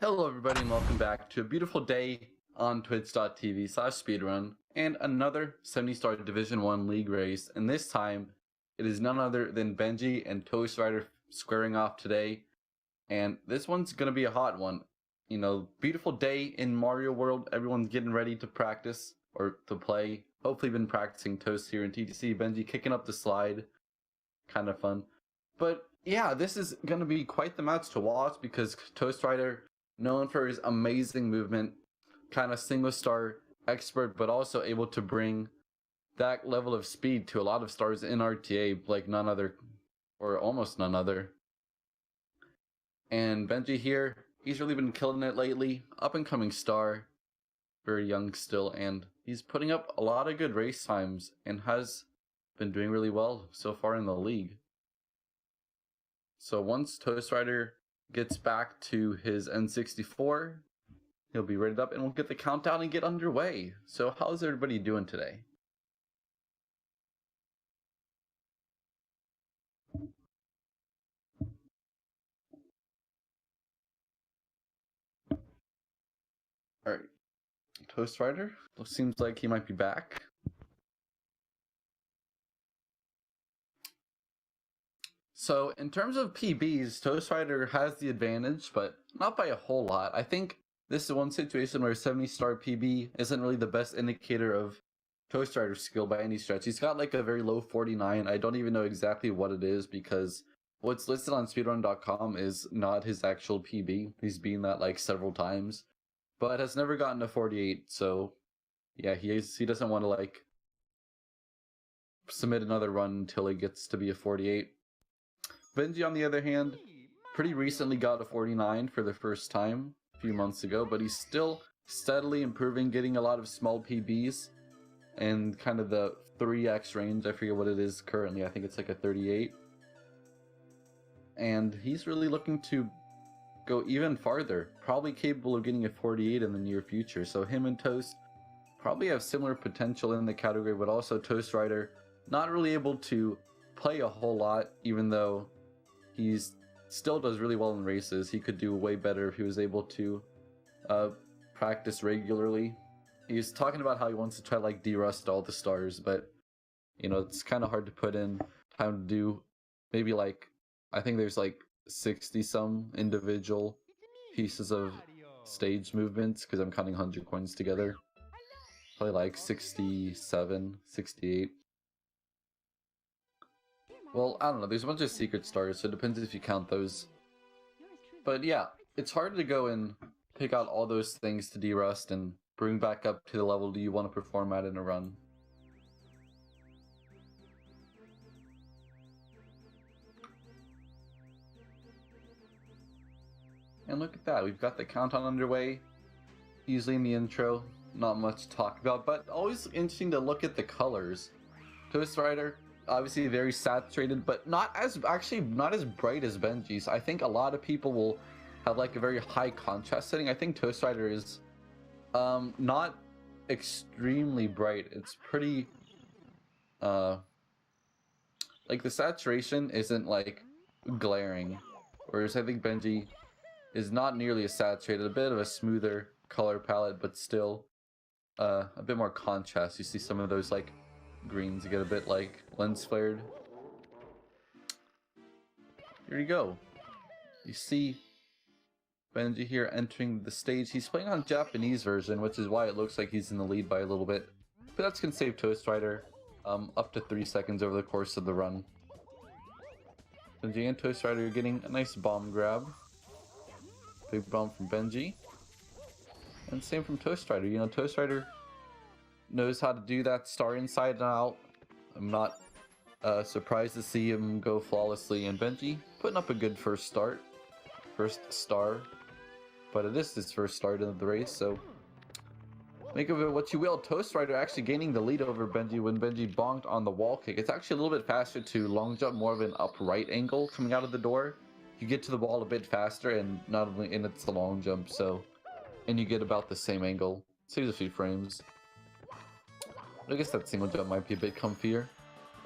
Hello everybody and welcome back to a beautiful day on twitch.tv/speedrun and another 70-star Division 1 league race, and this time it is none other than Benji and toastrider squaring off today, and this one's gonna be a hot one. You know, beautiful day in Mario World, everyone's getting ready to practice or to play. Hopefully been practicing Toast here in TTC. Benji kicking up the slide, kind of fun. But yeah, this is gonna be quite the match to watch because toastrider, known for his amazing movement, kind of single star expert, but also able to bring that level of speed to a lot of stars in RTA like none other, or almost none other. And Benji here, he's really been killing it lately. Up and coming star, very young still, and he's putting up a lot of good race times and has been doing really well so far in the league. So once toastrider gets back to his N64, he'll be rated up and we'll get the countdown and get underway. So how's everybody doing today? Alright, toastrider, seems like he might be back. So in terms of PBs, toastrider has the advantage, but not by a whole lot. I think this is one situation where 70-star PB isn't really the best indicator of toastrider's skill by any stretch. He's got like a very low 49. I don't even know exactly what it is because what's listed on speedrun.com is not his actual PB. He's been that like several times, but has never gotten a 48. So yeah, he doesn't want to like submit another run until he gets to be a 48. Benji, on the other hand, pretty recently got a 49 for the first time a few months ago, but he's still steadily improving, getting a lot of small PBs and kind of the 3x range. I forget what it is currently. I think it's like a 38. And he's really looking to go even farther, probably capable of getting a 48 in the near future. So him and Toast probably have similar potential in the category, but also toastrider not really able to play a whole lot, even though he's still does really well in races. He could do way better if he was able to practice regularly. He's talking about how he wants to try like de-rust all the stars, but you know, it's kind of hard to put in time to do. Maybe like, I think there's like 60 some individual pieces of stage movements because I'm counting 100 coins together. Probably like 67, 68. Well, I don't know, there's a bunch of secret stars, so it depends if you count those. But yeah, it's hard to go and pick out all those things to de-rust and bring back up to the level you want to perform at in a run. And look at that, we've got the countdown underway. Usually in the intro, not much to talk about, but always interesting to look at the colors. toastrider, obviously very saturated, but not as bright as Benji's. I think a lot of people will have like a very high contrast setting. I think toastrider is not extremely bright. It's pretty like the saturation isn't like glaring, whereas I think Benji is not nearly as saturated, a bit of a smoother color palette, but still a bit more contrast. You see some of those like greens get a bit like lens flared. Here you go. You see Benji here entering the stage. He's playing on Japanese version, which is why it looks like he's in the lead by a little bit. But that's gonna save toastrider up to 3 seconds over the course of the run. Benji and toastrider are getting a nice bomb grab. Big bomb from Benji. And same from toastrider. You know, toastrider knows how to do that star inside and out. I'm not surprised to see him go flawlessly, and Benji putting up a good first star, but it is his first start in the race, so make of it what you will. toastrider actually gaining the lead over Benji when Benji bonked on the wall kick. It's actually a little bit faster to long jump, more of an upright angle coming out of the door. You get to the ball a bit faster, and not only it's the long jump, so and you get about the same angle. Saves a few frames. I guess that single jump might be a bit comfier.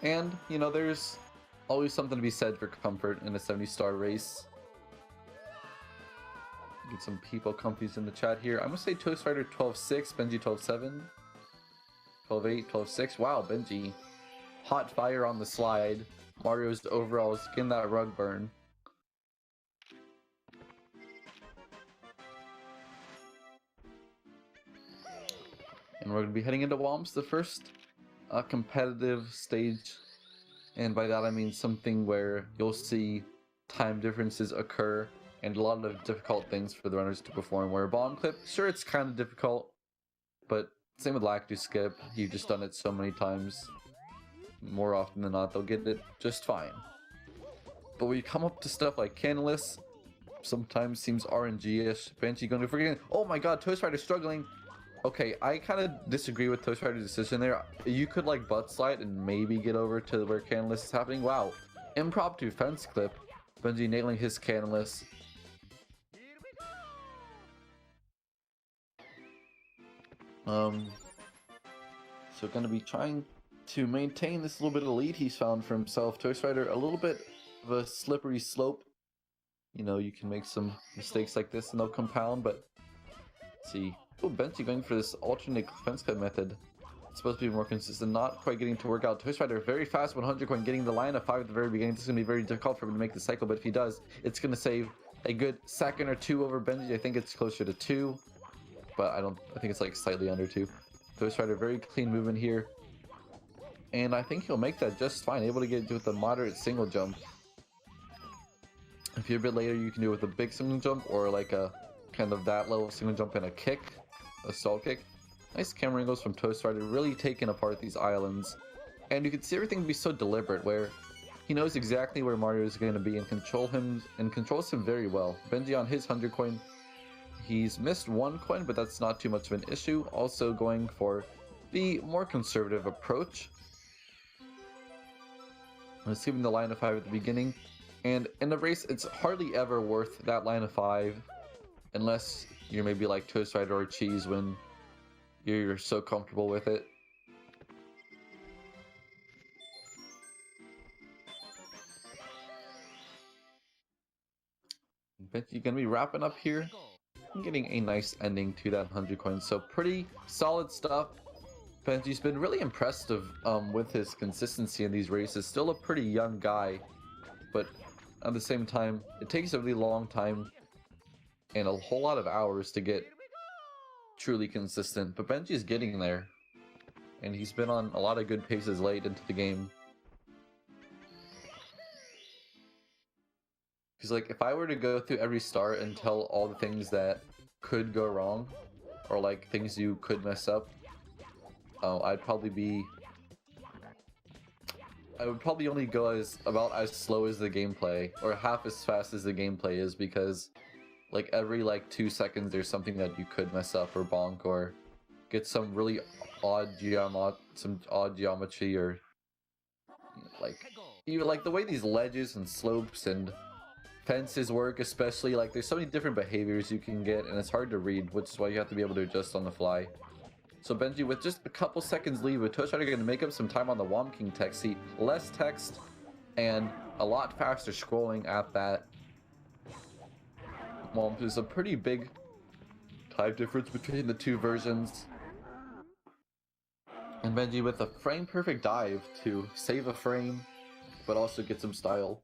And, you know, there's always something to be said for comfort in a 70-star race. Get some people comfies in the chat here. I'm gonna say toastrider12.6, benjii12.7, 12.8, 12.6. Wow, Benji. Hot fire on the slide. Mario's overalls getting that rug burn. And we're gonna be heading into Womps, the first competitive stage. And by that I mean something where you'll see time differences occur and a lot of difficult things for the runners to perform. Where a bomb clip, sure, it's kind of difficult, but same with Lactu Skip, you've just done it so many times. More often than not, they'll get it just fine. But when you come up to stuff like Canalus, sometimes seems RNG-ish. Benji going to forget. Oh my god, toastrider struggling. Okay, I kind of disagree with toastrider's decision there. You could like butt slide and maybe get over to where Canalus is happening. Wow, impromptu fence clip. Benji nailing his Canalus. So gonna be trying to maintain this little bit of lead he's found for himself. toastrider, a little bit of a slippery slope. You know, you can make some mistakes like this and they'll compound, but let's see. Oh, Benji going for this alternate fence cut method. It's supposed to be more consistent, not quite getting to work out. toastrider very fast 100 coin, getting the line of 5 at the very beginning. This is going to be very difficult for him to make the cycle, but if he does, it's going to save a good second or two over Benji. I think it's closer to 2, but I think it's like slightly under 2. toastrider very clean movement here. And I think he'll make that just fine, able to get it with a moderate single jump. If you're a bit later, you can do it with a big single jump or like a kind of that level single jump and a kick, a stall kick. Nice camera angles from toastrider, really taking apart these islands. And you can see everything be so deliberate where he knows exactly where Mario is going to be and controls him very well. Benji on his 100 coin, he's missed 1 coin, but that's not too much of an issue. Also going for the more conservative approach. Receiving the line of 5 at the beginning, and in the race it's hardly ever worth that line of 5 unless you're maybe like toastrider or Cheese when you're so comfortable with it. But you're gonna be wrapping up here and getting a nice ending to that 100 coins, so pretty solid stuff. Benji's been really impressive with his consistency in these races. Still a pretty young guy, but at the same time, it takes a really long time and a whole lot of hours to get truly consistent. But Benji's getting there, and he's been on a lot of good paces late into the game. Because like, if I were to go through every star and tell all the things that could go wrong, or like things you could mess up, I would probably only go about as slow as the gameplay, or half as fast as the gameplay is, because like every like 2 seconds there's something that you could mess up or bonk or get some really odd geometry, or like even like the way these ledges and slopes and fences work, especially like there's so many different behaviors you can get and it's hard to read, which is why you have to be able to adjust on the fly. So Benji with just a couple seconds lead, with toastrider going to make up some time on the Womp King text. See, less text and a lot faster scrolling at that. Well, there's a pretty big time difference between the two versions. And Benji with a frame perfect dive to save a frame, but also get some style.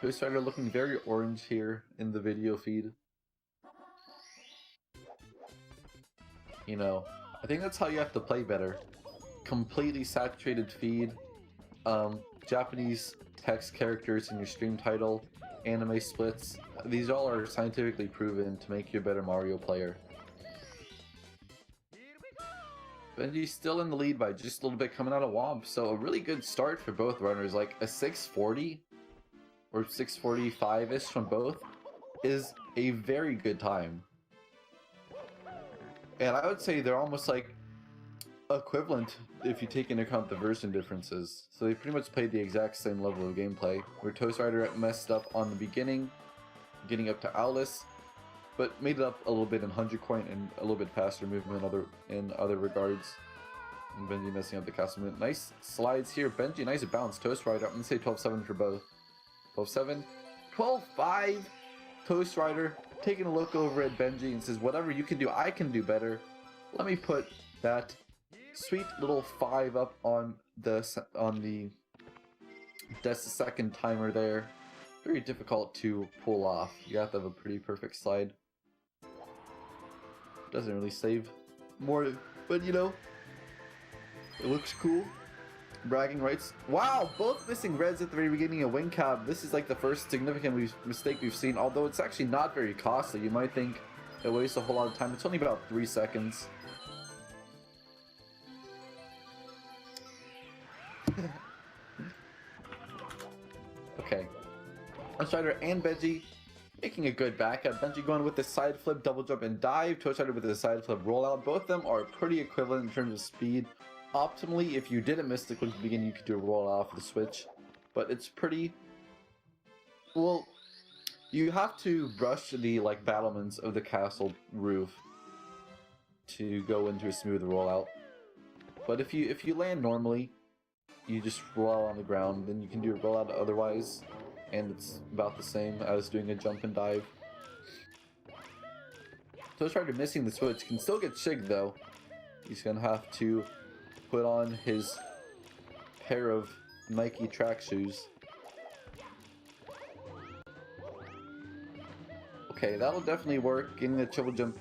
toastrider looking very orange here in the video feed. You know, I think that's how you have to play better. Completely saturated feed, Japanese text characters in your stream title, anime splits. These all are scientifically proven to make you a better Mario player. Benji's still in the lead by just a little bit coming out of Womp, so a really good start for both runners. Like a 640 or 645-ish from both is a very good time. And I would say they're almost like equivalent if you take into account the version differences. So they pretty much played the exact same level of gameplay, where toastrider messed up on the beginning, getting up to Owlus, but made it up a little bit in 100 coin and a little bit faster movement in other regards. And Benji messing up the castle movement. Nice slides here. Benji, nice bounce. toastrider, I'm going to say 12-7 for both. 12-7. 12-5. toastrider taking a look over at Benji and says, whatever you can do, I can do better. Let me put that sweet little 5 up on the second timer there. Very difficult to pull off. You have to have a pretty perfect slide. Doesn't really save more, but you know, it looks cool. Bragging rights. Wow, both missing reds at the very beginning of wing cap. This is like the first significant mistake we've seen, although it's actually not very costly. You might think it wastes a whole lot of time. It's only about 3 seconds. Okay. toastrider and Benji making a good backup. Benji going with the side flip, double jump, and dive. toastrider with the side flip rollout. Both of them are pretty equivalent in terms of speed. Optimally, if you didn't miss the quick at the beginning, you could do a roll off the switch. But it's pretty... Well, you have to brush the battlements of the castle roof to go into a smooth rollout. But if you land normally, you just roll out on the ground, then you can do a rollout otherwise, and it's about the same as doing a jump and dive. toastrider missing the switch can still get shigged though. He's gonna have to put on his pair of Nike track shoes. Okay, that'll definitely work. Getting the triple jump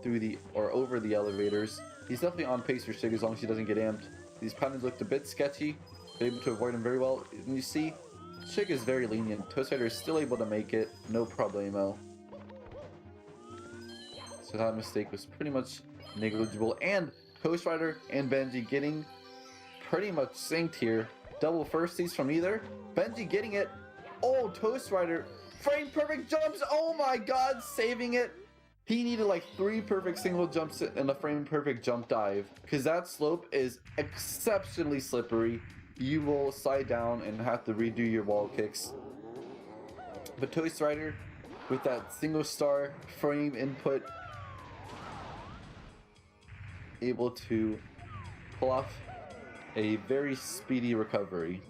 through the or over the elevators. He's definitely on pace for shig as long as he doesn't get amped. These patterns looked a bit sketchy, but able to avoid him very well. And you see, shig is very lenient. toastrider is still able to make it, no problemo. So that mistake was pretty much negligible. And toastrider and Benji getting pretty much synced here. Double firsties from either. Benji getting it. Oh, toastrider. Frame perfect jumps. Oh my god, saving it. He needed 3 perfect single jumps and a frame perfect jump dive. Because that slope is exceptionally slippery. You will slide down and have to redo your wall kicks. But toastrider with that single star frame input, able to pull off a very speedy recovery,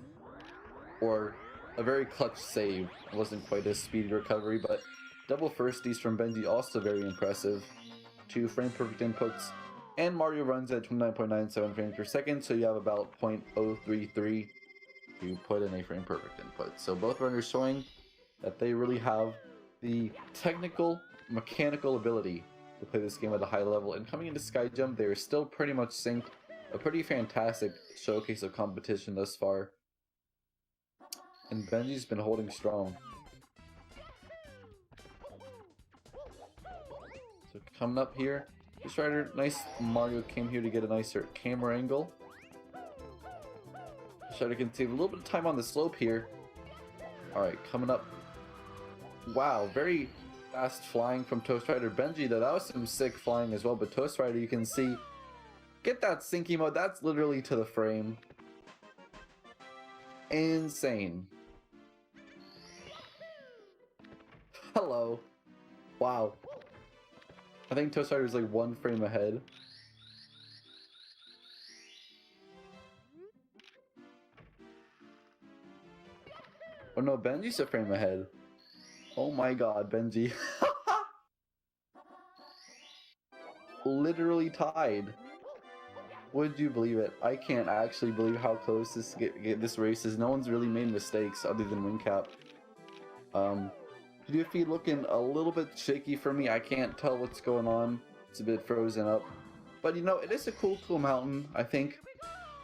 or a very clutch save. It wasn't quite a speedy recovery, but double firsties from Benji also very impressive. 2 frame perfect inputs, and Mario runs at 29.97 frames per second, so you have about 0.033 to put in a frame perfect input. So both runners showing that they really have the technical, mechanical ability to play this game at a high level. And coming into Sky Jump, they're still pretty much synced. A pretty fantastic showcase of competition thus far. And Benji's been holding strong. So coming up here, toastrider, nice Mario came here to get a nicer camera angle. toastrider can save a little bit of time on the slope here. Alright, coming up. Wow, very fast flying from toastrider. Benji though, that was some sick flying as well, but toastrider, you can see, get that sinky mode, that's literally to the frame. Insane. Hello. Wow. I think toastrider is 1 frame ahead. Oh no, Benji's a frame ahead. Oh my god, Benji. Literally tied. Would you believe it? I can't actually believe how close this race is. No one's really made mistakes other than wing cap. Video feed looking a little bit shaky for me. I can't tell what's going on. It's a bit frozen up. But you know, it is a cool mountain. I think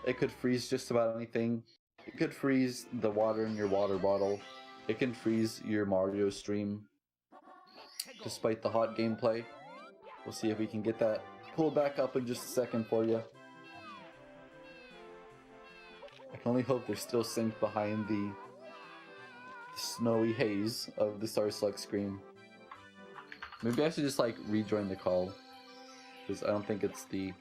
it could freeze just about anything. It could freeze the water in your water bottle. It can freeze your Mario stream. Despite the hot gameplay. We'll see if we can get that pulled back up in just a second for you. I can only hope they're still synced behind the snowy haze of the Star Select screen. Maybe I should just rejoin the call, because I don't think it's the...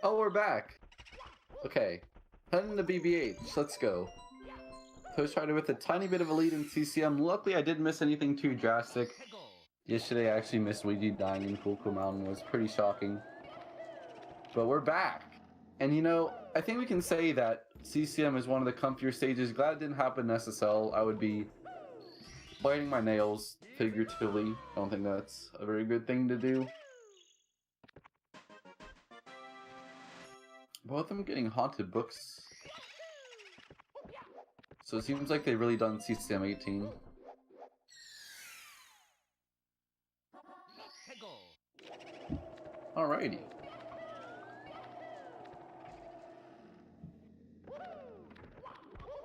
Oh, we're back. Okay, heading to BBH. Let's go. Toastrider with a tiny bit of a lead in CCM. Luckily, I didn't miss anything too drastic. Yesterday, I actually missed Luigi dying in Cool Mountain. It was pretty shocking. But we're back. And you know, I think we can say that CCM is one of the comfier stages. Glad it didn't happen in SSL. I would be biting my nails, figuratively. I don't think that's a very good thing to do. Both of them getting haunted books. So it seems like they've really done CCM 18. Alrighty.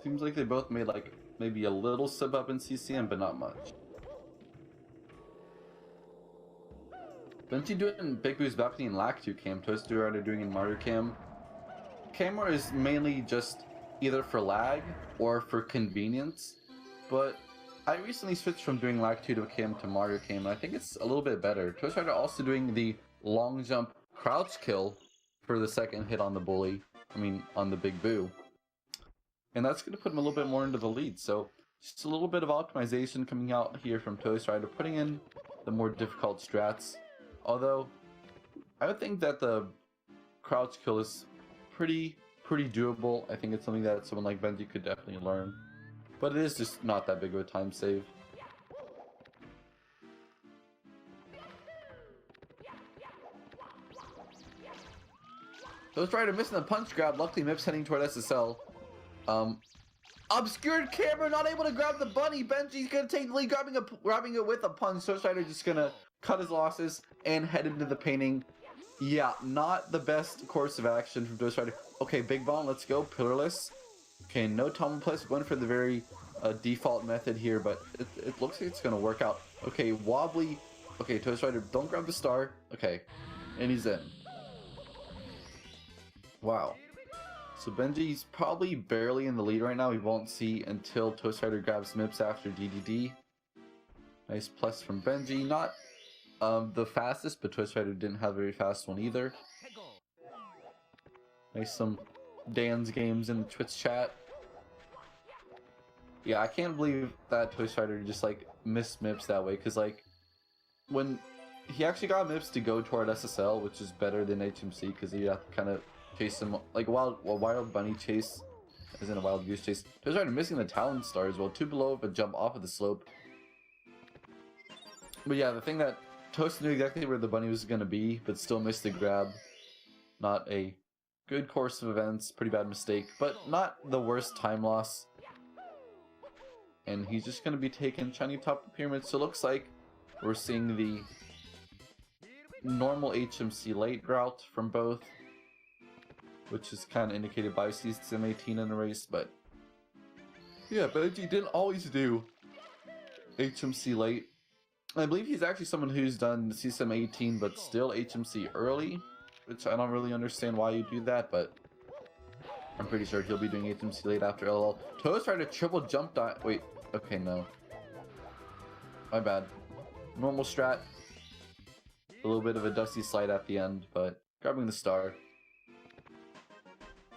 Seems like they both made like maybe a little sub up in CCM, but not much. Benjii doing Big Boo's Balcony and Lactu Cam, toastrider doing in Mario Cam. Camera is mainly just either for lag or for convenience, but I recently switched from doing Lactu to Cam to Mario Cam, and I think it's a little bit better. Toastrider also doing the long jump crouch kill for the second hit on the bully, on the Big Boo. And that's going to put him a little bit more into the lead, so just a little bit of optimization coming out here from Toastrider, putting in the more difficult strats. Although, I would think that the crouch kill is pretty doable. I think it's something that someone like Benjii could definitely learn. But it is just not that big of a time save. Toastrider missing the punch grab. Luckily, Mips heading toward SSL. Obscured camera, not able to grab the bunny. Benjii's gonna take the lead, grabbing it with a punch. Toastrider just gonna cut his losses and head into the painting. Yeah, not the best course of action from Toastrider. Okay, Big Bomb, let's go. Pillarless. Okay, no Tom Place. Went for the very default method here, but it looks like it's gonna work out. Okay, wobbly. Okay, Toastrider, don't grab the star. Okay, and he's in. Wow. So Benjii's probably barely in the lead right now. We won't see until Toastrider grabs Mips after DDD. Nice plus from Benjii. Not the fastest, but Toastrider didn't have a very fast one either. Nice some Dan's games in the Twitch chat. Yeah, I can't believe that Toastrider just like missed Mips that way, because like when he actually got Mips to go toward SSL, which is better than HMC, because you have to kind of chase him like a wild bunny chase, as in a wild goose chase. Toastrider missing the Talon Star as well, too below but jump off of the slope. But yeah, the thing that Toast knew exactly where the bunny was going to be, but still missed the grab. Not a good course of events, pretty bad mistake, but not the worst time loss. And he's just going to be taking shiny top of the pyramid, so it looks like we're seeing the normal HMC late route from both. which is kind of indicated by CSM18 in the race, but yeah, benjii didn't always do HMC late. I believe he's actually someone who's done CSM18 but still HMC early, which I don't really understand why you do that, but I'm pretty sure he'll be doing HMC late after LL. toastrider triple jump die. Wait, okay, no. My bad. Normal strat. A little bit of a dusty slide at the end, but grabbing the star.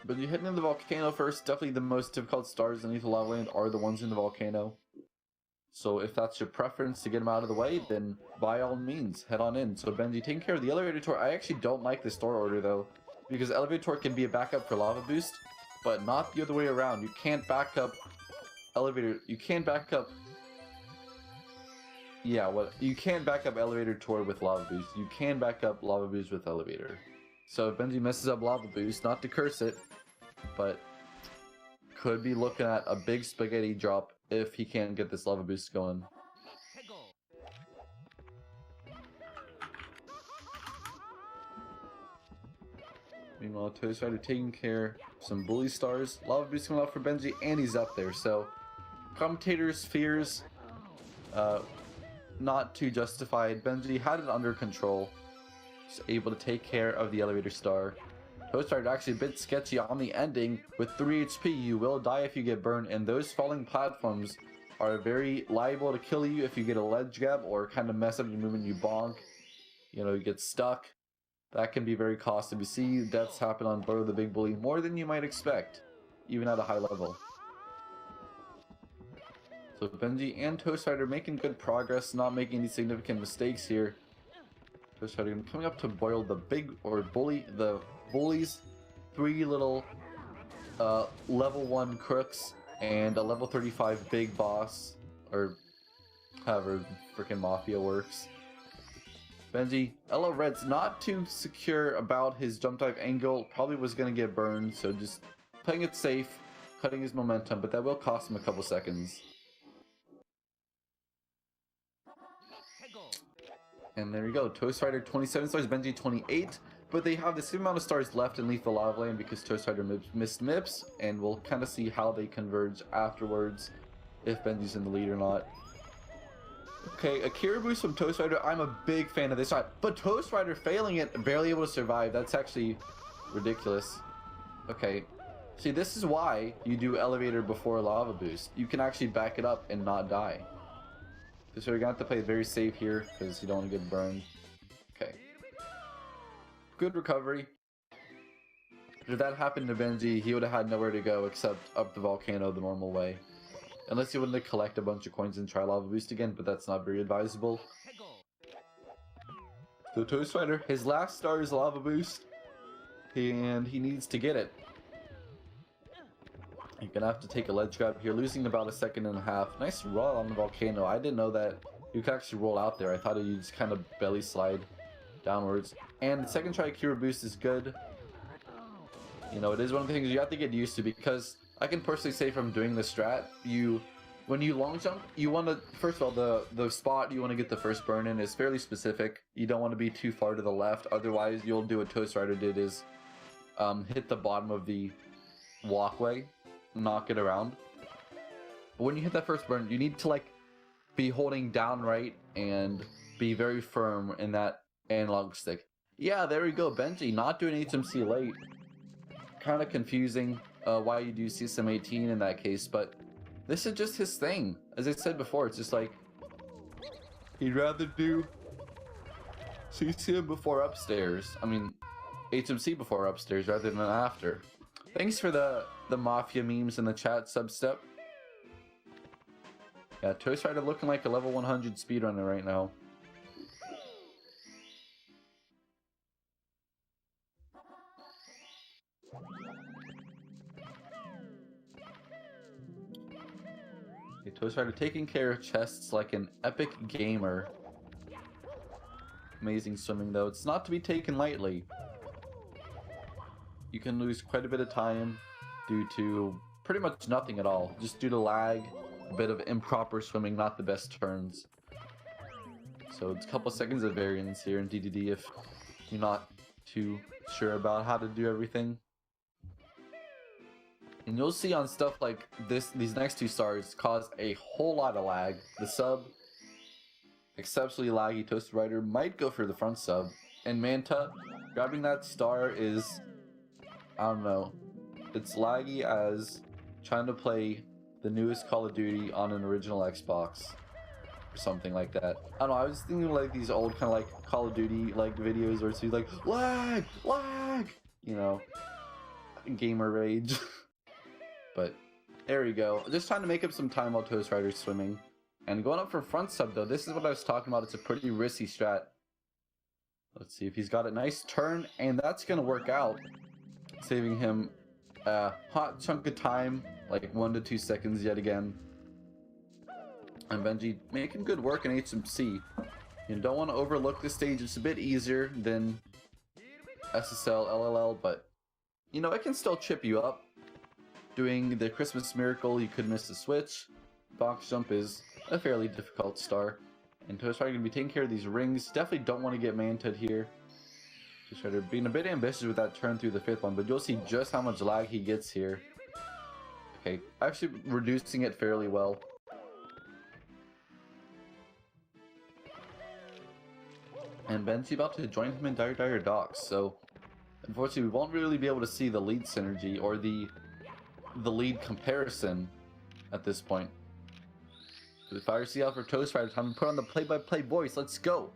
But you head into the volcano first. Definitely the most difficult stars underneath the lava land are the ones in the volcano. So if that's your preference to get them out of the way, then by all means, head on in. So benjii, taking care of the elevator tour. I actually don't like the store order though, because elevator tour can be a backup for lava boost, but not the other way around. You can't back up elevator. You can't back up. Yeah, what you can't back up elevator tour with lava boost. You can back up lava boost with elevator. So if benjii messes up lava boost, not to curse it, but could be looking at a big spaghetti drop if he can't get this lava boost going. Meanwhile, toastrider taking care of some bully stars. Lava boost coming out for benjii, and he's up there. So, commentators' fears, not too justified. benjii had it under control. Just able to take care of the elevator star. toastrider actually a bit sketchy on the ending. With 3 HP, you will die if you get burned, and those falling platforms are very liable to kill you if you get a ledge grab or kind of mess up your movement, you bonk. You know, you get stuck. That can be very costly. We see deaths happen on Burrow the Big Bully more than you might expect, even at a high level. So benjii and toastrider making good progress, not making any significant mistakes here. toastrider coming up to boil the bullies, 3 little level 1 crooks and a level 35 big boss, or however freaking Mafia works. benjii, LL Red's not too secure about his jump dive angle, probably was going to get burned, so just playing it safe, cutting his momentum, but that will cost him a couple seconds. And there you go, toastrider 27 stars, benjii 28, but they have the same amount of stars left in Lethal Lava Land because toastrider missed MIPS, and we'll kind of see how they converge afterwards, if benjii's in the lead or not. Okay, a Kira boost from toastrider, I'm a big fan of this shot, but toastrider failing it, barely able to survive, that's actually ridiculous. Okay, see, this is why you do elevator before lava boost. You can actually back it up and not die. So you're gonna have to play very safe here because you don't want to get burned. Okay. Good recovery. If that happened to benjii, he would have had nowhere to go except up the volcano the normal way. Unless you wanted to collect a bunch of coins and try lava boost again, but that's not very advisable. So toastrider, his last star is lava boost, and he needs to get it. You're gonna have to take a ledge grab here, losing about 1.5 seconds. Nice roll on the volcano. I didn't know that you could actually roll out there. I thought you just kind of belly slide downwards. And the second try Kira boost is good. You know, it is one of the things you have to get used to, because I can personally say from doing the strat, when you long jump, you want to, first of all, the spot you want to get the first burn in is fairly specific. You don't want to be too far to the left, otherwise you'll do what toastrider did, is hit the bottom of the walkway, knock it around. But when you hit that first burn, you need to like be holding down right and be very firm in that analog stick. Yeah, there we go, benjii not doing HMC late. Kind of confusing why you do CSM18 in that case, but this is just his thing. As I said before, it's just like he'd rather do CCM before upstairs. I mean, HMC before upstairs rather than after. Thanks for the Mafia memes in the chat, Substep. Yeah, toastrider looking like a level 100 speedrunner right now. toastrider taking care of chests like an epic gamer. Amazing swimming though. It's not to be taken lightly. You can lose quite a bit of time due to pretty much nothing at all. Just due to lag, a bit of improper swimming, not the best turns. So it's a couple seconds of variance here in DDD if you're not too sure about how to do everything. And you'll see on stuff like this, these next two stars cause a whole lot of lag. The sub, exceptionally laggy. Toastrider might go for the front sub. And Manta, grabbing that star is, I don't know, it's laggy as trying to play the newest Call of Duty on an original Xbox. Or something like that. I don't know, I was thinking like these old kind of like Call of Duty like videos where it's like, lag, lag, you know, gamer rage. But there you go. Just trying to make up some time while Toastrider's swimming. And going up for front sub though, this is what I was talking about. It's a pretty risky strat. Let's see if he's got a nice turn, and that's gonna work out, saving him a hot chunk of time, like 1 to 2 seconds yet again. And benjii making good work in HMC. You don't want to overlook this stage. It's a bit easier than SSL, LLL, but you know, it can still chip you up. Doing the Christmas miracle, you could miss the switch. Box jump is a fairly difficult star. And Toastrider going to be taking care of these rings. Definitely don't want to get manted here. Toastrider being a bit ambitious with that turn through the 5th one, but you'll see just how much lag he gets here. Okay, actually reducing it fairly well. And benjii about to join him in Dire Docks, so unfortunately we won't really be able to see the lead synergy or the lead comparison at this point. The Fire Sea out for Toastrider, time to put on the play-by-play voice. Let's go!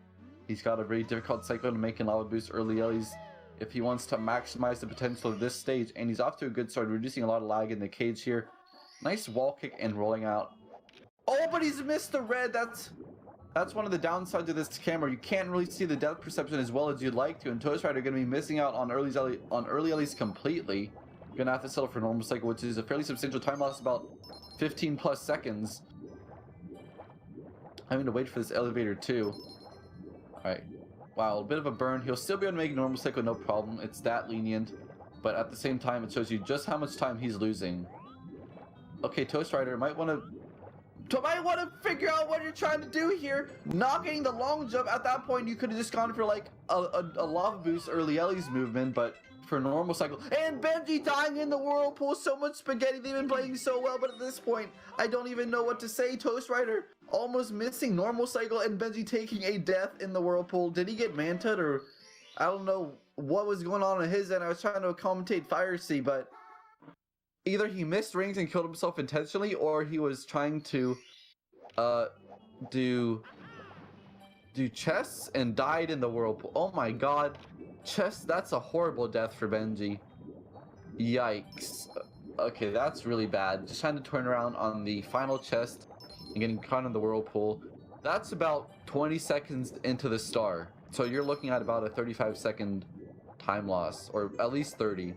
He's got a very difficult cycle to make in lava boost early Ellies if he wants to maximize the potential of this stage, and he's off to a good start, reducing a lot of lag in the cage here. Nice wall kick and rolling out. Oh, but he's missed the red. That's one of the downsides of this camera. You can't really see the depth perception as well as you'd like to, and Toastrider going to be missing out on early Ellies completely. Gonna have to settle for normal cycle, which is a fairly substantial time loss, about 15 plus seconds. Having to wait for this elevator too. Alright. Wow, a bit of a burn. He'll still be able to make normal cycle no problem. It's that lenient. But at the same time, it shows you just how much time he's losing. Okay, Toastrider might want to figure out what you're trying to do here. Not getting the long jump. At that point, you could have just gone for like a lava boost early Ellie's movement, but for normal cycle. And benjii dying in the whirlpool. So much spaghetti. They've been playing so well, but at this point, I don't even know what to say. Toastrider almost missing normal cycle and benjii taking a death in the whirlpool. Did he get manted, or I don't know what was going on his end. I was trying to commentate Fire Sea, but either he missed rings and killed himself intentionally, or he was trying to do chests and died in the whirlpool. Oh my god. Chests, that's a horrible death for benjii. Yikes. Okay, that's really bad. Just trying to turn around on the final chest and getting caught in the whirlpool. That's about 20 seconds into the star. So you're looking at about a 35-second time loss, or at least 30.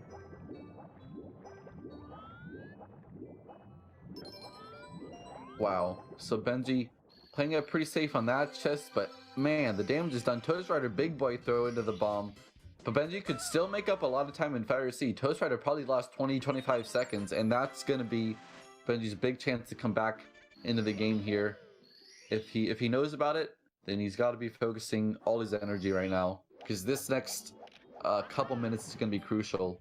Wow. So benjii playing it pretty safe on that chest, but man, the damage is done. Toastrider big boy throw into the bomb. But benjii could still make up a lot of time in Fire Sea. Toastrider probably lost 20-25 seconds, and that's going to be benjii's big chance to come back into the game here. If he knows about it, then he's got to be focusing all his energy right now, because this next couple minutes is going to be crucial.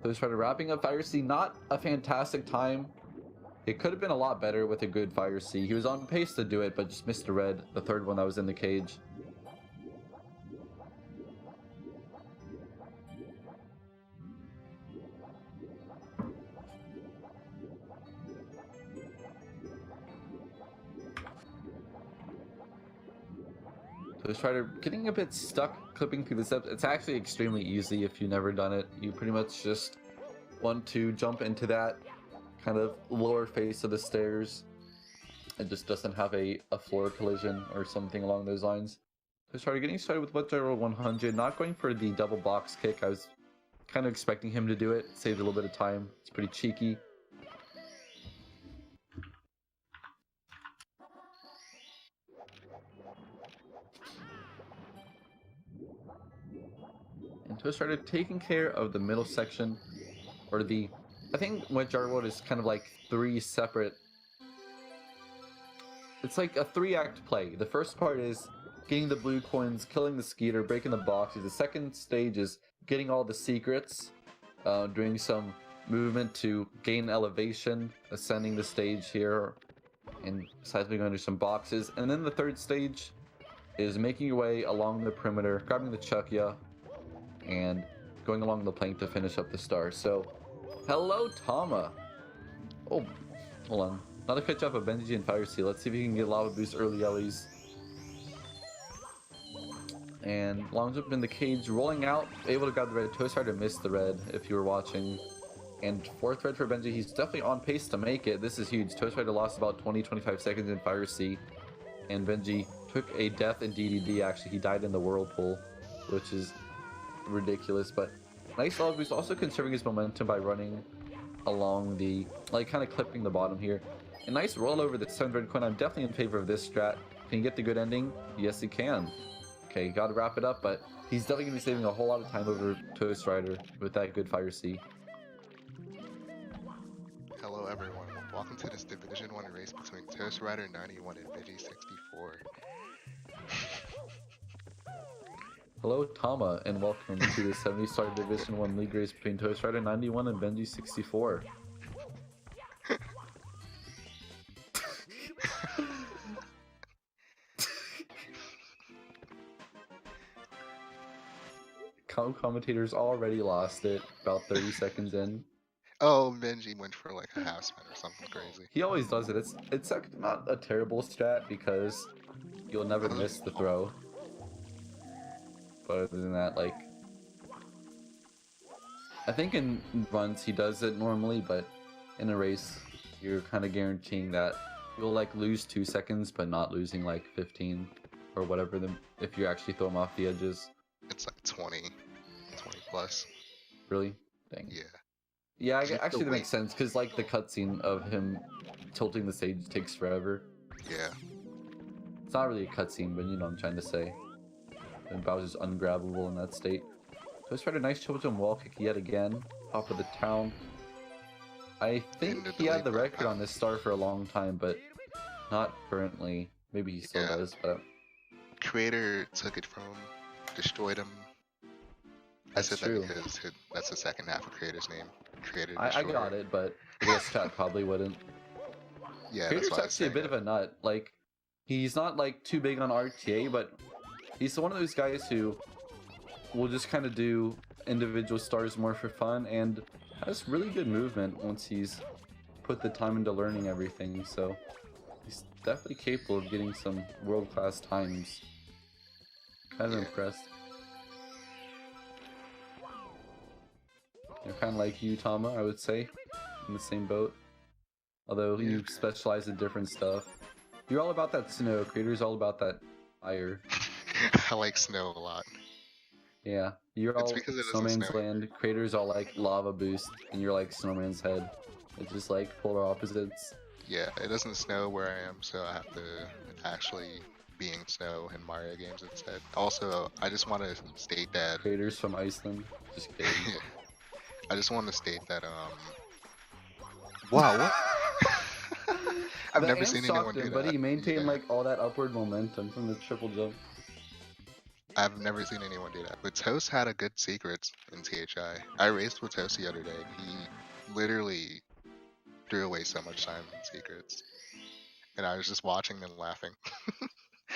Toastrider wrapping up Fire Sea, not a fantastic time. It could have been a lot better with a good Fire Sea. He was on pace to do it, but just missed the red, the third one that was in the cage. Toastrider getting a bit stuck clipping through the steps. It's actually extremely easy if you've never done it. You pretty much just want to jump into that kind of lower face of the stairs. It just doesn't have a floor collision or something along those lines. Toastrider getting started with whatever 100, not going for the double box kick. I was kind of expecting him to do it. Saved a little bit of time. It's pretty cheeky. And Toastrider taking care of the middle section, or the, I think White World is kind of like 3 separate. It's like a 3-act play. The first part is getting the blue coins, killing the Skeeter, breaking the boxes. The second stage is getting all the secrets, doing some movement to gain elevation, ascending the stage here, and seismically going to some boxes. And then the third stage is making your way along the perimeter, grabbing the Chuckya, and going along the plank to finish up the star. So, hello, Tama. Oh, hold on. Not to catch up a benjii and Fire Sea. Let's see if he can get lava boost early Ellies. And long jump in the cage, rolling out, able to grab the red. toastrider missed the red if you were watching. And fourth red for benjii. He's definitely on pace to make it. This is huge. toastrider lost about 20-25 seconds in Fire Sea. And benjii took a death in DDD. Actually, he died in the whirlpool, which is ridiculous. But nice lava boost, also conserving his momentum by running along the, like, kind of clipping the bottom here. A nice roll over the 7th red coin. I'm definitely in favor of this strat. Can he get the good ending? Yes, he can. Okay, gotta wrap it up, but he's definitely gonna be saving a whole lot of time over toastrider with that good Fire Sea. Hello everyone, welcome to this Division 1 race between toastrider91 and benjii64. Hello, Tama, and welcome to the 70-star Division 1 league race between toastrider91 and benjii64. Commentators already lost it about 30 seconds in. Oh, benjii went for like a half spin or something crazy. He always does it. It's not a terrible strat because you'll never miss the throw. But other than that, like, I think in runs he does it normally, but in a race you're kind of guaranteeing that you'll like lose 2 seconds, but not losing like 15 or whatever if you actually throw him off the edges. It's like 20 plus. Really? Dang. Yeah. Yeah, actually that makes sense, because like the cutscene of him tilting the stage takes forever. Yeah. It's not really a cutscene, but you know what I'm trying to say. And Bowser's ungrabbable in that state. toastrider, nice triple jump wall kick yet again. Top of the town. I think he had the record on this star for a long time, but not currently. Maybe he still does, but... Creator took it from him, destroyed him. I said that because that's the second half of Creator's name. Creator I got it, but I guess chat probably wouldn't. Yeah, Creator's actually a bit of a nut. Like, he's not like too big on RTA, but he's one of those guys who will just kind of do individual stars more for fun and has really good movement once he's put the time into learning everything. So he's definitely capable of getting some world-class times. Kind of impressed. They're kind of like you, Tama, I would say, in the same boat. Although you specialize in different stuff. You're all about that snow. Creator's all about that fire. I like snow a lot. Yeah, you're all Snowman's Land. Creator's all like lava boost, and you're like Snowman's Head. It's just like polar opposites. Yeah, it doesn't snow where I am, so I have to actually be in snow in Mario games instead. Also, I just want to state that... Creator's from Iceland. Just kidding. I just want to state that, Wow, what? I've never seen anyone do that. But he maintained like all that upward momentum from the triple jump. I've never seen anyone do that. But Toast had a good secret in THI. I raced with Toast the other day. He literally threw away so much time in secrets. And I was just watching and laughing.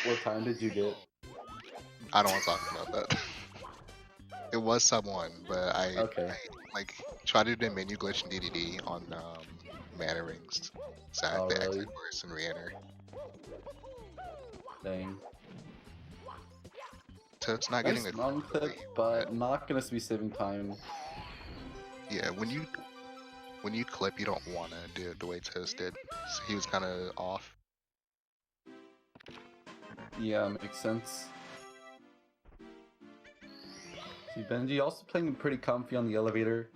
What time did you get? I don't want to talk about that. It was sub 1, but I like tried to do a menu glitch in DDD on mana rings. So I had to exit course and re-enter. Dang. So it's not getting a clip, but not gonna be saving time. Yeah, when you clip, you don't want to do it the way Toast did. So he was kind of off. Yeah, makes sense. See, benjii also playing pretty comfy on the elevator.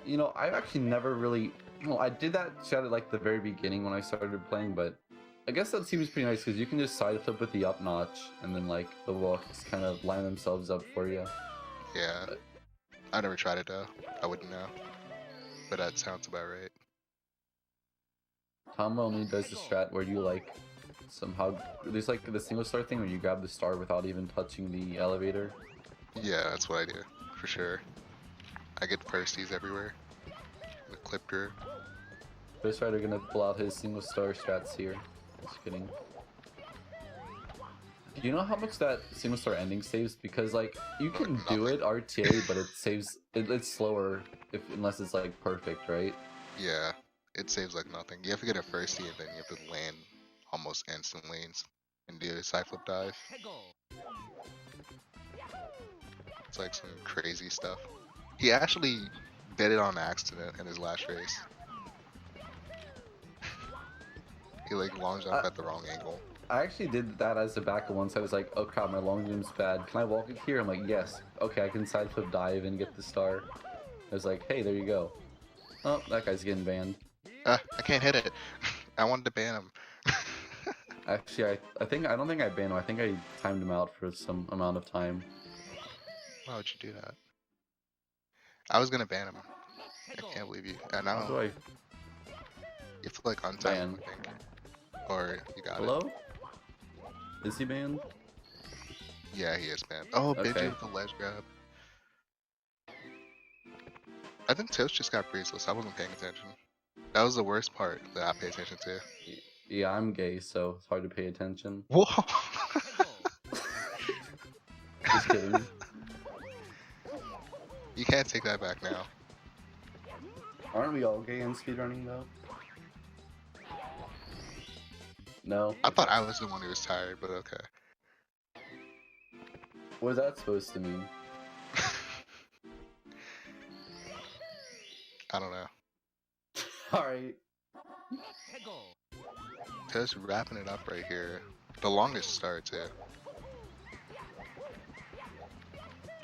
You know, I've actually never really... Well, I did that shot at like the very beginning when I started playing, but I guess that seems pretty nice because you can just side flip with the up notch and then like the walks kind of line themselves up for you. Yeah, I never tried it though. I wouldn't know, but that sounds about right. Tom only does the strat where you like somehow there's like the single star thing where you grab the star without even touching the elevator. Yeah, that's what I do for sure. I get Percy's everywhere. clipped her. toastrider gonna pull out his single star strats here. Just kidding. Do you know how much that single star ending saves? Because like you can do it RTA, but it saves it's slower unless it's like perfect, right? Yeah, it saves like nothing. You have to get a firstie and then you have to land almost instantly and do a side flip dive. It's like some crazy stuff. He actually did it on accident in his last race. He like lunged up at the wrong angle. I actually did that as a backup once. I was like, oh crap, my long zoom's bad. Can I walk it here? I'm like, yes. Okay, I can side flip dive and get the star. I was like, hey, there you go. Oh, that guy's getting banned. I can't hit it. I wanted to ban him. Actually, I don't think I banned him. I think I timed him out for some amount of time. Why would you do that? I was gonna ban him. I can't believe you. And now How do I you have to like untime him, I think. Or you got Hello? it. Is he banned? Yeah, he is banned. Oh, Okay. benjii with the ledge grab. I think Toast just got breezeless. I wasn't paying attention. That was the worst part that I paid attention to. Yeah, I'm gay, so it's hard to pay attention. Whoa! Just kidding. You can't take that back now. Aren't we all gay in speedrunning though? No. I thought I was the one who was tired, but okay. What is that supposed to mean? I don't know. Alright. Toast wrapping it up right here. The longest start too.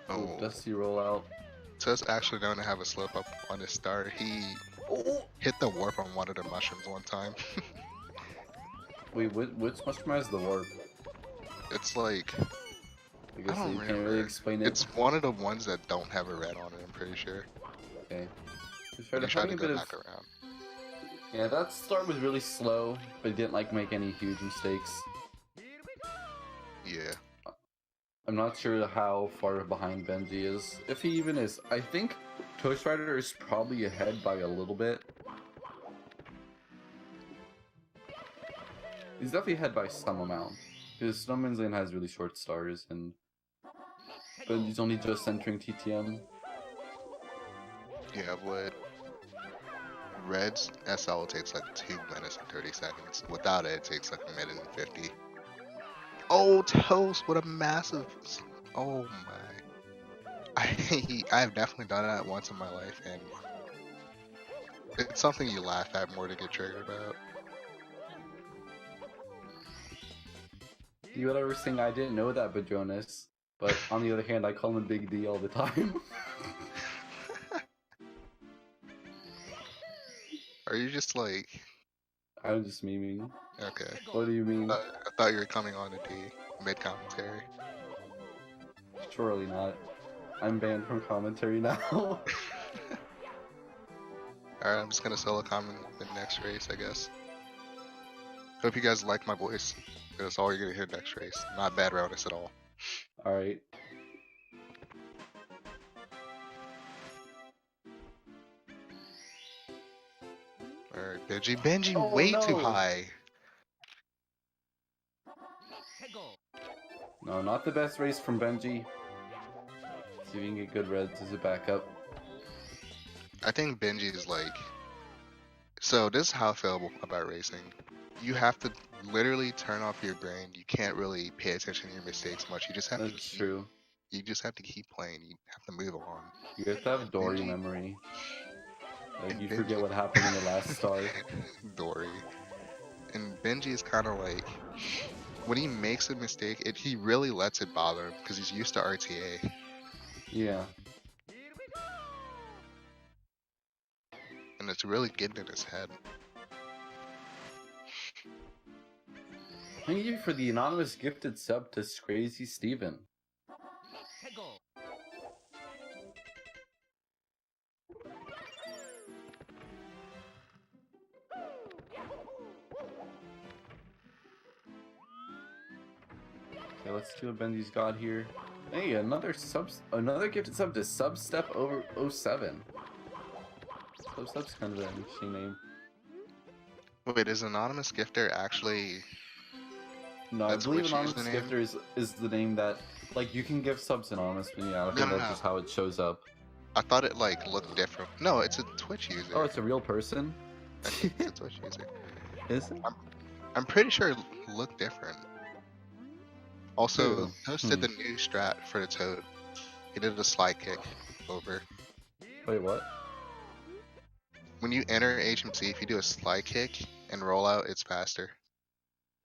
Oh, dusty rollout. Toast actually known to have a slip up on his start. He hit the warp on one of the mushrooms one time. Wait, which mushroom has the warp? It's like I guess I don't you can't remember. really explain it. It's one of the ones that don't have a red on it, I'm pretty sure. Okay. Just But he tried to having a go bit back around. Yeah, that start was really slow, but he didn't like make any huge mistakes. Yeah. I'm not sure how far behind benjii is. If he even is. I think toastrider is probably ahead by a little bit. He's definitely ahead by some amount. Because Snowman's Lane has really short stars, and benjii's only just entering TTM. Yeah, what Red's SL takes like 2 minutes and 30 seconds. Without it, it takes like a minute and 50. Oh, Toast! What a massive! Oh my! I've definitely done that once in my life, and it's something you laugh at more to get triggered about. You would ever saying I didn't know that, Badronis. But on the other hand, I call him Big D all the time. Are you just like? I'm just memeing. Okay. What do you mean? I thought you were coming on to D mid commentary. Surely not. I'm banned from commentary now. Alright, I'm just gonna solo comment the next race, I guess. Hope you guys like my voice. That's all you're gonna hear next race. Not bad roundness at all. Alright. Alright, benjii Oh, way too no. high. No, not the best race from benjii. See if you can get good reds as a backup. I think benjii is like. So this is how I feel about racing. You have to literally turn off your brain. You can't really pay attention to your mistakes much. You just have That's to. true. You just have to keep playing. You have to move on. You have to have Dory benjii- memory. Like, and you forget benjii- what happened in the last star. Dory. And benjii is kind of like. When he makes a mistake, he really lets it bother him because he's used to RTA. Yeah. And it's really getting in his head. Thank you for the anonymous gifted sub to Crazy Steven. Okay, let's do a benjii's god here. Hey, another gifted sub to Substep over 07. That's kind of an interesting name. Wait, is Anonymous Gifter actually No, I that's believe Twitch Anonymous username? Gifter is the name that, like, you can give subs anonymous, but yeah, I No, think no, that's no. just how it shows up. I thought it like looked different. No, it's a Twitch user. Oh, it's a real person? I think it's a Twitch user. Is it? I'm pretty sure it looked different. Also, True. Toast did the new strat for the Toad. He did a slide kick over. Wait, what? When you enter HMC, if you do a slide kick and roll out, it's faster.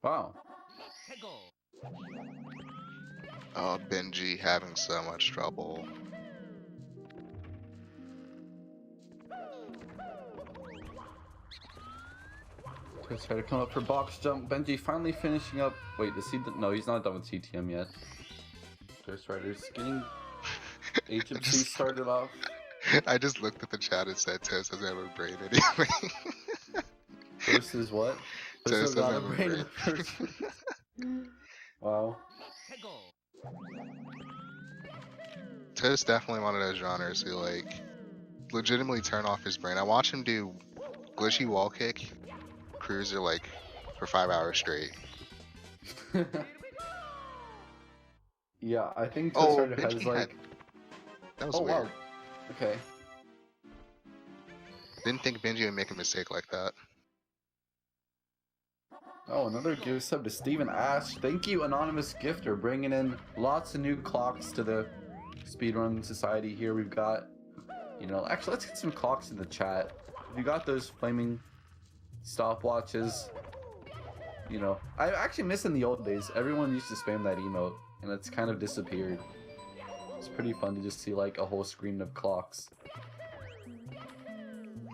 Wow. Oh, Benji having so much trouble. Let's try to come up for box jump. Benji finally finishing up. Wait, is he? No, he's not done with CTM yet. Ghost Rider's getting HMC started off. I just looked at the chat and said Toast doesn't have a brain anyway. Toast is what? Toast Toast doesn't not have a a brain brain. of a person. Wow. Toast definitely one of those genres who like legitimately turn off his brain. I watch him do glitchy wall kick cruiser like for 5 hours straight. Yeah, I think Oh, Toast Rider has Benji like. that was Oh weird. wow. Okay. Didn't think Benji would make a mistake like that. Oh, another gift sub to Steven Ash. Thank you, Anonymous Gifter, bringing in lots of new clocks to the Speedrun Society here. We've got, actually, let's get some clocks in the chat. If you got those flaming stopwatches, I actually miss in the old days. Everyone used to spam that emote, and it's kind of disappeared. It's pretty fun to just see like a whole screen of clocks.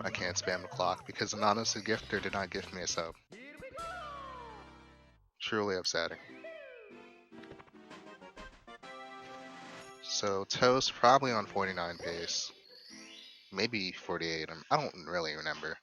I can't spam the clock because Anonymous Gifter did not gift me a sub. Truly upsetting. So Toast probably on 49 pace. Maybe 48. I don't really remember.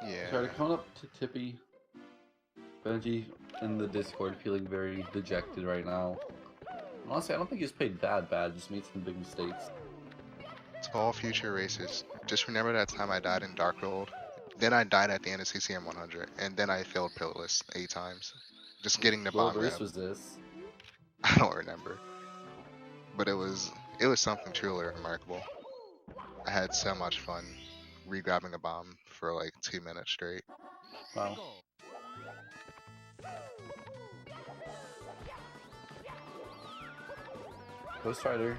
Yeah. Try to come up to Tippy. Benji in the Discord feeling very dejected right now. Honestly, I don't think he's played that bad, just made some big mistakes. To all future races, just remember that time I died in Dark World. Then I died at the end of CCM 100, and then I failed Pitless 8 times. Just getting the What bomb race rev. was this? I don't remember. But it was something truly remarkable. I had so much fun re-grabbing a bomb for like 2 minutes straight. Wow. Ghost Rider,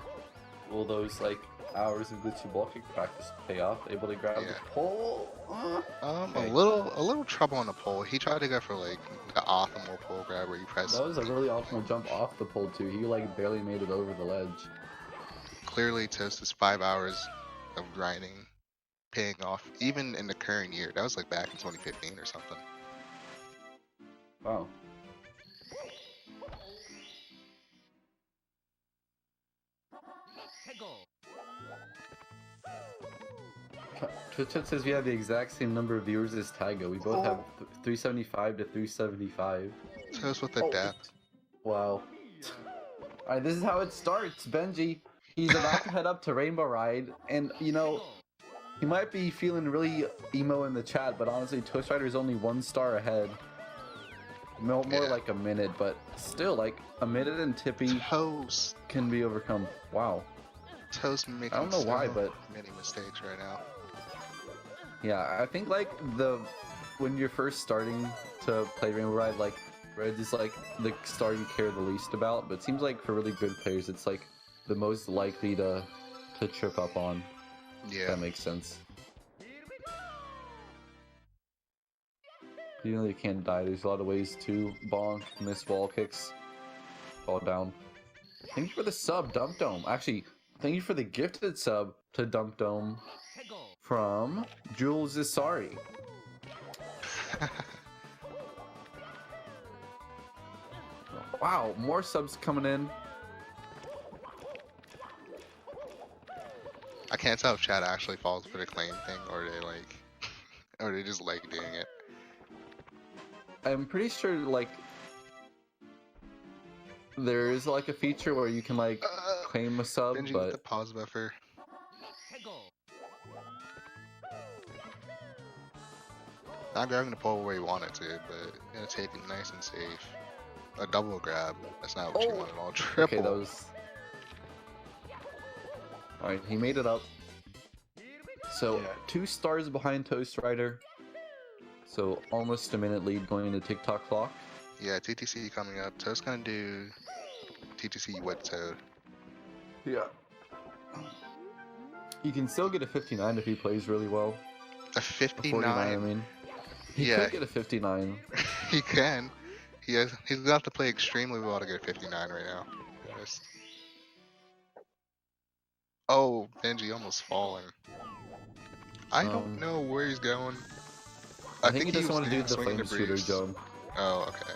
will those like hours of glitchy ball kick practice pay off? Able to grab the pole? Okay. A little trouble on the pole. He tried to go for like the optimal pole grab where you press. That was a really optimal jump off the pole too. He like barely made it over the ledge. Clearly, Toast is 5 hours of grinding paying off, even in the current year. That was like back in 2015 or something. Wow. Twitch chat says we have the exact same number of viewers as Taiga. We both have 375 to 375. Toast with the death. Wow. Alright, this is how it starts. Benji, he's about to head up to Rainbow Ride, and he might be feeling really emo in the chat, but honestly, Toast Rider is only 1 star ahead. More like a minute, but still, like a minute and Tippy Toast can be overcome. Wow. Toast making I don't know why, but many mistakes right now. Yeah, I think like when you're first starting to play Rainbow Ride, like Red is like the star you care the least about, but it seems like for really good players, it's like the most likely to trip up on. Yeah, if that makes sense. Even though you can't die, there's a lot of ways to bonk, miss wall kicks, fall down. Thank you for the sub, Dump Dome. Actually, thank you for the gifted sub to Dump Dome from Jules is sorry. Wow, more subs coming in. I can't tell if chat actually falls for the claim thing or they like, or they just like doing it. I'm pretty sure like there is like a feature where you can like claim a sub, Benji with the but pause buffer. Not grabbing the pole where you want it to, but gonna take it nice and safe. A double grab. That's not what you want at all. Triple. Okay, that was. Alright, he made it up. So, Yeah. 2 stars behind toastrider. So, almost a minute lead going into TikTok clock. Yeah, TTC coming up. Toad's gonna do TTC with Toad. Yeah. He can still get a 59 if he plays really well. A A 59. 49, I mean. He Yeah. could get a 59. He can. He's gonna have to play extremely well to get a 59 right now. Yes. Oh, Benji almost falling. I don't know where he's going. I think he doesn't was want to do doing the swing and flame shooter breeze. jump. Oh, okay.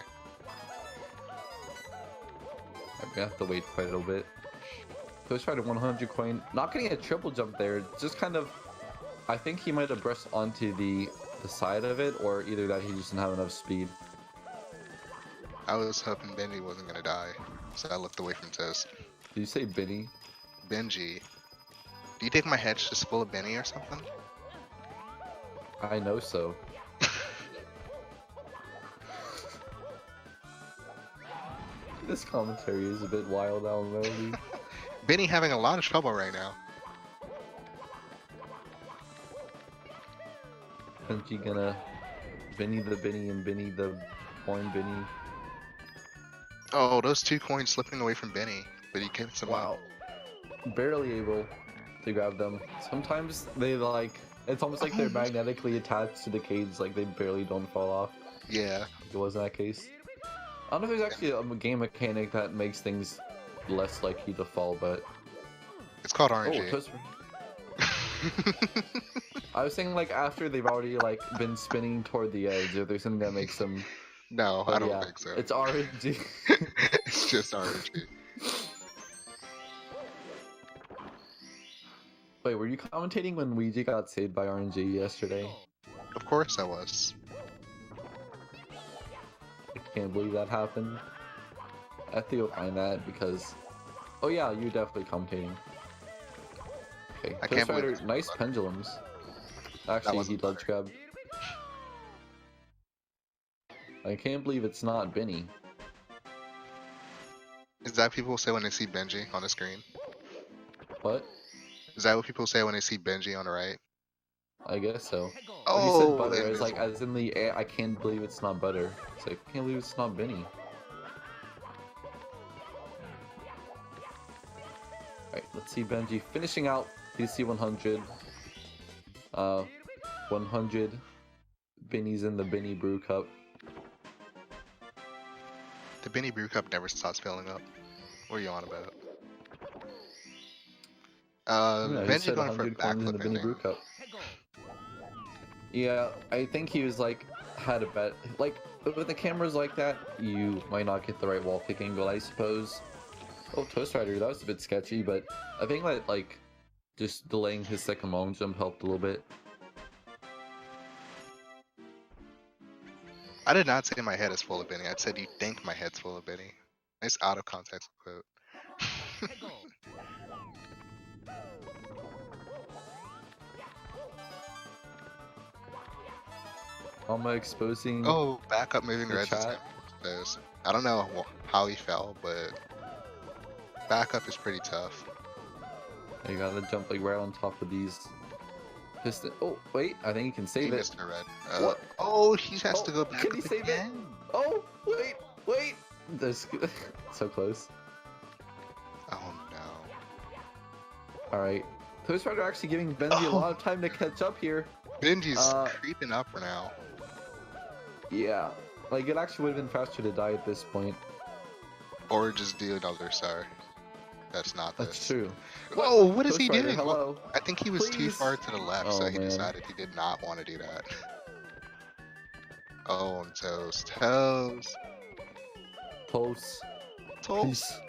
We have to wait quite a little bit. Toastrider 100 coin. Not getting a triple jump there. Just kind of. I think he might have brushed onto the side of it, or either that he just didn't have enough speed. I was hoping Benji wasn't gonna die, so I looked away from Toast. Did you say Benny? Benji. Do you think my head's just full of Benny or something? I know so. This commentary is a bit wild, Melody. Benny having a lot of trouble right now. Benji gonna Benny the Benny and Benny the coin Benny. Oh, those 2 coins slipping away from Benny, but he gets them Wow. up. Barely able to grab them. Sometimes they like it's almost like they're magnetically attached to the cage, like they barely don't fall off. Yeah. It was that case. I don't know if there's actually a game mechanic that makes things less likely to fall, but It's called oh, RNG. I was saying like after they've already like been spinning toward the edge, if there's something that makes them. No, But I don't yeah, think so. It's RNG. It's just RNG. Wait, were you commentating when Ouija got saved by RNG yesterday? Of course I was. I can't believe that happened. I have to go find that because. Oh yeah, you're definitely commentating. Okay, I can't believe Toastrider, it's nice fun. pendulums. Actually, he wasn't ledge grabbed. I can't believe it's not Benny. Is that what people say when they see Benji on the screen? What? Is that what people say when they see Benji on the right? I guess so. Oh, When you said butter, it's like invisible. as in the I can't believe it's not butter. It's like I can't believe it's not Benny. Alright, let's see Benji finishing out PC 100. 100 Benny's in the Benny Brew Cup. The Benny Brew Cup never stops filling up. What are you on about? Yeah, he said Benji going for a 100 coins in the backflip, I Benny Brew think. Cup. Yeah, I think he was like had a bet. Like with the cameras like that, you might not get the right wall pick angle, I suppose. Oh, toastrider, that was a bit sketchy, but I think that like just delaying his second long jump helped a little bit. I did not say my head is full of Benny. I said you think my head's full of Benny. Nice out of context quote. Alma exposing. Oh, back up moving The red chat. those. I don't know how he fell, but backup is pretty tough. You gotta jump like right on top of these. Piston. Oh wait, I think he can He save it. missed a red. What? Oh, he has Oh, to go back can up he save it? again. Oh wait. There's so close. Oh no. All right, toastrider actually giving Benji a lot of time to catch up here. Benji's creeping up now. Yeah, like it actually would have been faster to die at this point. Or just do another star. That's not That's this. true. Oh, what is he Toastrider, doing? Well, hello. I think he was too Please. far to the left, so Oh he man. decided he did not want to do that. Oh, I'm toast. Toast. Toast. Toast. Peace.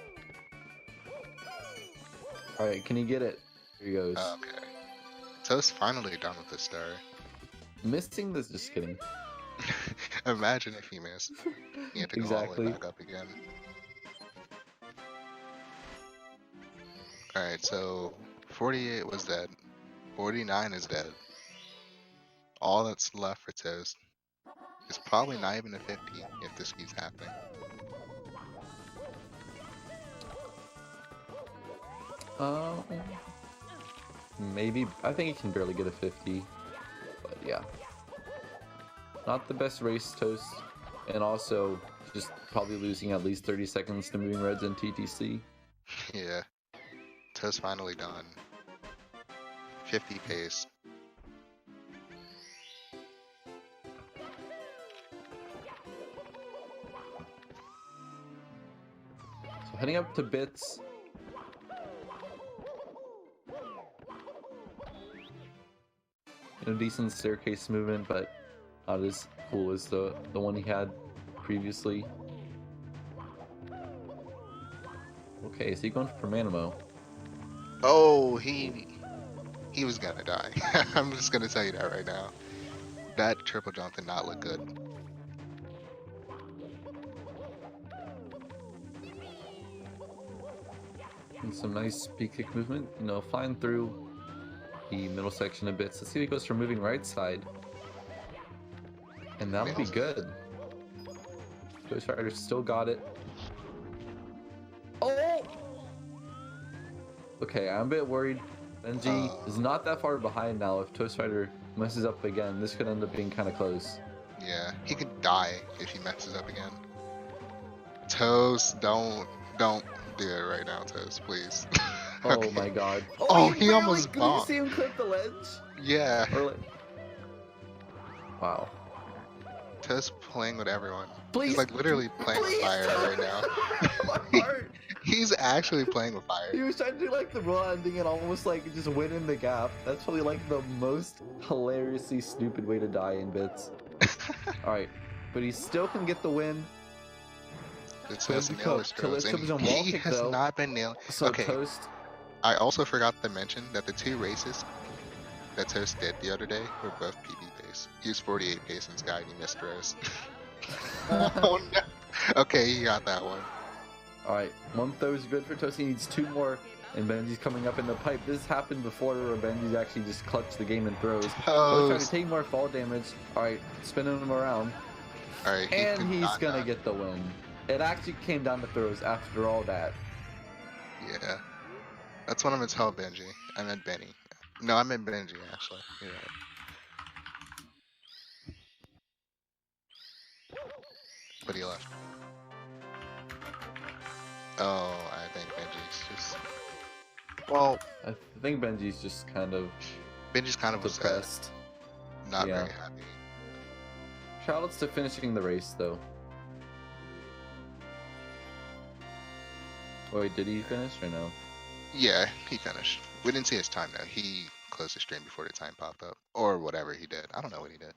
Alright, can you get it? Here he goes. Okay. Toast finally done with the star. Missing this, just kidding. Imagine if he missed. He had to go all the way Exactly. back up again. Alright, so 48 was dead. 49 is dead. All that's left for Toast is probably not even a 50 if this keeps happening. Maybe. I think he can barely get a 50. But yeah. Not the best race, Toast. And also, just probably losing at least 30 seconds to moving reds and TTC. Yeah. Toast finally done. 50 pace. So heading up to bits. Decent staircase movement, but not as cool as the one he had previously. Okay, so he going for Manimo. Oh, he was gonna die. I'm just gonna tell you that right now. That triple jump did not look good. And some nice speed kick movement, flying through the middle section a bit. So let's see if he goes for moving right side. And that'll be good. Toastrider still got it. Oh! Okay, I'm a bit worried. benjii is not that far behind now. If Toastrider messes up again, this could end up being kind of close. Yeah, he could die if he messes up again. Toast, don't do it right now, Toast, please. Oh my god. Oh, he almost Did you bombed. see him clip the ledge? Yeah. Wow. Toast playing with everyone. Please. He's like literally playing with fire right now. My heart. He's actually playing with fire. He was trying to do like the raw ending and almost like just win in the gap. That's probably like the most hilariously stupid way to die in bits. Alright, but he still can get the win. It's Toast nail his throws, and he has not been nailing. So okay. Toast. I also forgot to mention that the two races that Toast did the other day were both PB pace. He was 48 pace in Sky and he missed throws. Oh no. Okay, he got that one. Alright, one throw is good for Toast. He needs two more, and benjii's coming up in the pipe. This happened before where benjii's actually just clutched the game and throws. Toast trying to take more fall damage. Alright, spinning him around. Alright, and he's gonna get the win. It actually came down to throws after all that. Yeah. That's what I'm gonna tell benjii. I meant Benny. No, I meant benjii actually. You're right. But he left. Oh, I think benjii's just. Well, I think benjii's just kind of. benjii's kind of depressed. Not very happy. Shoutouts to finishing the race though. Wait, did he finish or no? Yeah, he finished. We didn't see his time though. He closed the stream before the time popped up. Or whatever he did. I don't know what he did.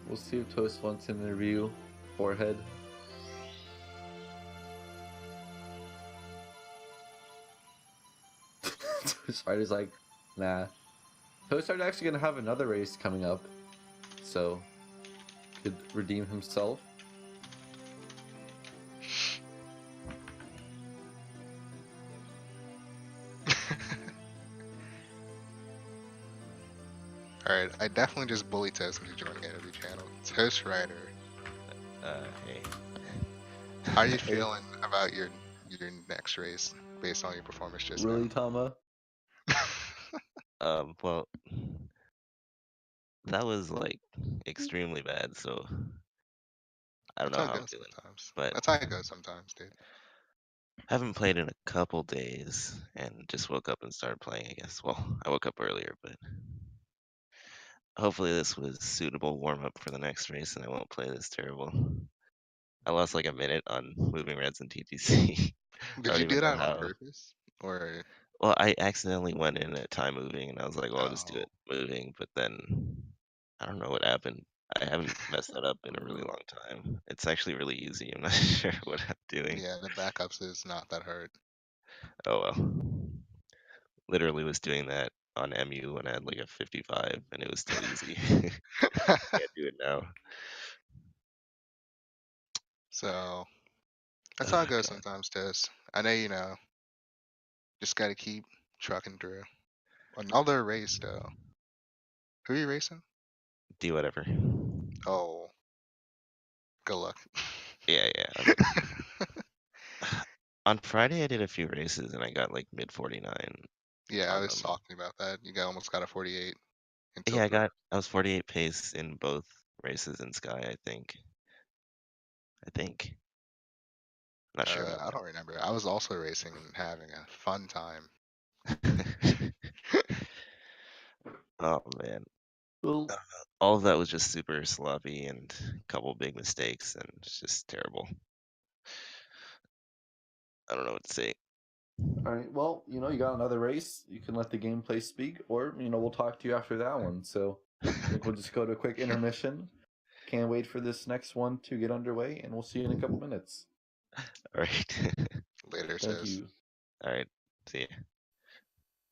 We'll see if Toast wants an interview. Forehead. Toastrider's like, nah. Toastrider's actually gonna have another race coming up, so could redeem himself. Alright, I definitely just bully Toast into joining every channel. Toastrider. Hey. How are you feeling about your next race based on your performance just really, now? Tama? Well, that was like extremely bad, so I don't know how I'm feeling. Sometimes. But that's how it goes sometimes, dude. I haven't played in a couple days and just woke up and started playing, I guess. Well, I woke up earlier, but hopefully this was suitable warm up for the next race, and I won't play this terrible. I lost like a minute on moving reds and TTC. I Did don't you even do know that on how. purpose? Or Well, I accidentally went in at time moving, and I was like, well, I'll just do oh it moving. But then I don't know what happened. I haven't messed that up in a really long time. It's actually really easy. I'm not sure what I'm doing. yeah, the backups is not that hard. Oh well. Literally was doing that on MU when I had like a 55, and it was still easy. Can't do it now. So that's how Oh it goes god. sometimes, Toast. I know you know. Just gotta keep trucking through. Another race though. Who are you racing? Do whatever. Oh, good luck. Yeah, yeah. On Friday I did a few races and I got like mid 49 yeah, I on was them. talking about that. You almost got a 48 until Yeah, I was 48 pace in both races in Sky, I think. Not sure about I don't remember. I was also racing and having a fun time. that. Oh man. Well, All of that was just super sloppy and a couple big mistakes and it's just terrible. I don't know what to say. all right. Well, you got another race. You can let the gameplay speak, or we'll talk to you after that one. So, I think we'll just go to a quick intermission. Can't wait for this next one to get underway, and we'll see you in a couple minutes. All right. Later, Thank says. you. All right. See ya.